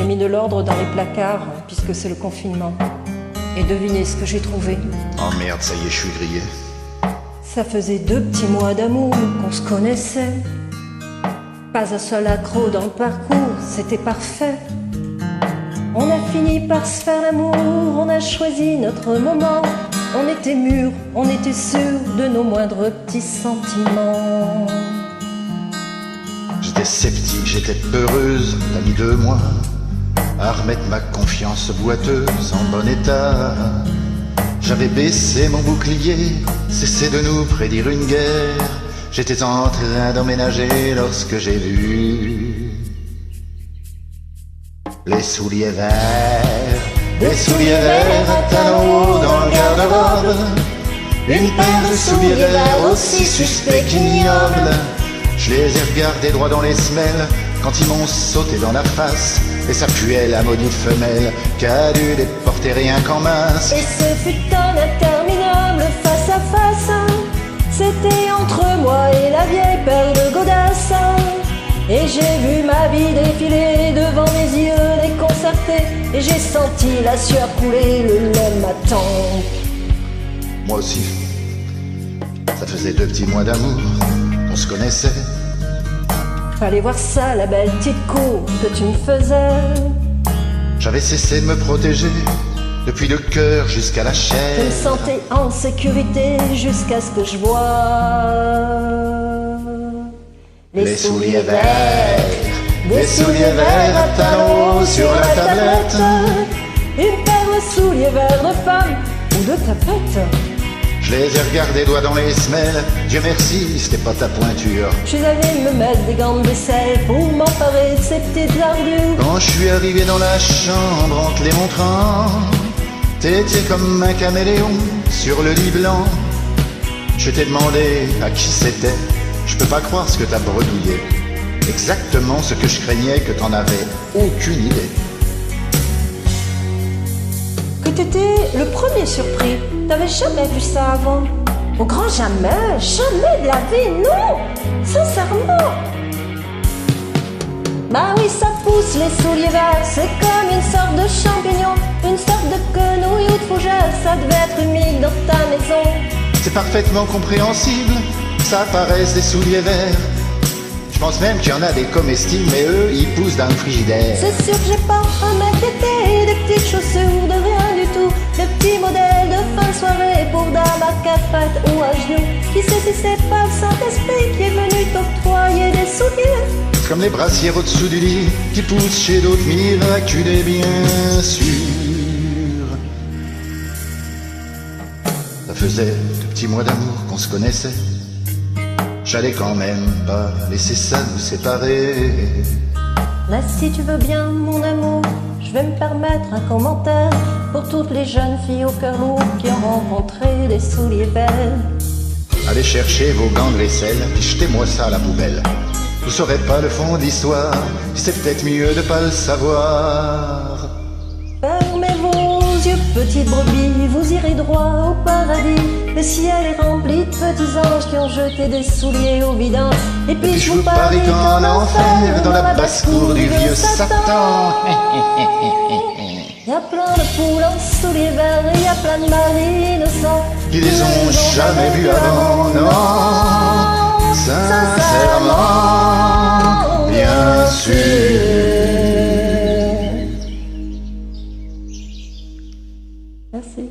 mis de l'ordre dans les placards, puisque c'est le confinement. Et devinez ce que j'ai trouvé. Oh merde, ça y est, je suis grillé. Ça faisait 2 petits mois d'amour qu'on se connaissait. Pas un seul accroc dans le parcours, c'était parfait. On a fini par se faire l'amour, on a choisi notre moment. On était mûrs, on était sûrs de nos moindres petits sentiments. J'étais sceptique, j'étais peureuse, t'as mis 2 mois à remettre ma confiance boiteuse en bon état. J'avais baissé mon bouclier, cessé de nous prédire une guerre. J'étais en train d'emménager lorsque j'ai vu les souliers verts, des souliers verts à talons dans le garde-robe. Une paire de souliers verts aussi suspects qu'ignobles. Je les ai regardés droit dans les semelles quand ils m'ont sauté dans la face. Et ça puait la maudite femelle qui a dû les porter rien qu'en masse. Et ce fut un interminable face à face. C'était entre moi et la vieille paire de godasses. Et j'ai vu ma vie défiler devant mes yeux déconcertés. Et j'ai senti la sueur couler le long de ma tempe. Moi aussi, ça faisait 2 petits mois d'amour, on se connaissait. Fallait voir ça, la belle petite cour que tu me faisais. J'avais cessé de me protéger, depuis le cœur jusqu'à la chair. Je me sentais en sécurité jusqu'à ce que je vois les souliers verts, des souliers verts à talons sur la tablette. Une paire de souliers verts de femme ou de tapette. Je les ai regardés doigts dans les semelles. Dieu merci, c'était pas ta pointure. Je suis allé me mettre des gants de vaisselle pour m'emparer de ces petites ardures. Quand je suis arrivé dans la chambre en te les montrant, t'étais comme un caméléon sur le lit blanc. Je t'ai demandé à qui c'était. Je peux pas croire ce que t'as bredouillé. Exactement ce que je craignais, que t'en avais aucune idée. Que t'étais le premier surpris. T'avais jamais vu ça avant. Au grand jamais, jamais de la vie, non. Sincèrement. Bah oui, ça pousse les souliers verts. C'est comme une sorte de champignon, une sorte de quenouille ou de fougère. Ça devait être humide dans ta maison. C'est parfaitement compréhensible, ça paraisse des souliers verts. Je pense même qu'il y en a des comestibles, mais eux, ils poussent dans le frigidaire. C'est sûr que j'ai pas à m'inquiéter. Des petites chaussures de rien du tout. Des petits modèles de fin de soirée pour dames à 4 pattes ou à genoux. Qui sait si c'est pas le Saint-Esprit qui est venu t'octroyer des souliers. C'est comme les brassières au-dessous du lit qui poussent chez d'autres miraculés, bien sûr. Ça faisait 2 petits mois d'amour qu'on se connaissait. J'allais quand même pas laisser ça nous séparer. Là, si tu veux bien, mon amour, je vais me permettre un commentaire pour toutes les jeunes filles au cœur lourd qui ont rencontré des souliers verts. Allez chercher vos gants de vaisselle, puis jetez-moi ça à la poubelle. Vous saurez pas le fond de l'histoire, c'est peut-être mieux de pas le savoir. Fermez vos yeux, petites brebis, vous irez droit au paradis. Le ciel est rempli de petits anges qui ont jeté des souliers au vidange. Et puis je vous parie qu'en enfer, dans la basse-cour du vieux Satan, y a plein de poules en souliers verts et y a plein de maris innocents qui les ont jamais vus avant, non, sincèrement, bien sûr. Merci.